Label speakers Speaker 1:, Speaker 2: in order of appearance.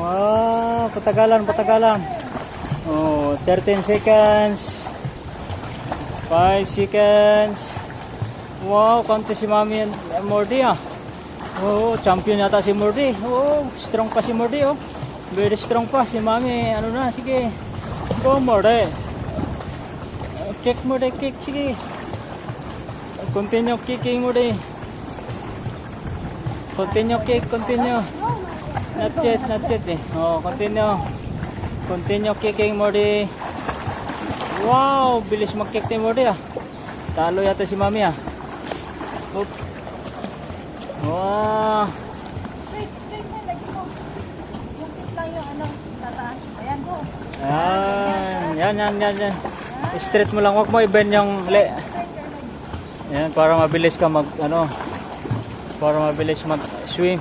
Speaker 1: Wow, patagalan, patagalan. Oh, 13 seconds. 5 seconds. Wow, konti si Mami Mordy ah. Oh, champion yata si Mordy. Oh, strong pa si Mordy oh. Very strong pa si Mami. Ano na, sige. Go Mordy. Kick Mordy, kick, sige. Continue kicking Mordy. Continue kick, continue. Not yet eh. Oh, continue. Continue kicking Mordy. Wow, bilis mag-kick ni Mordy ah. Talo yata si Mami ah. Oop. Wow. Yan. Straight mo lang, wag mo i-bend yung yan para mabilis ka para mabilis mag-swim.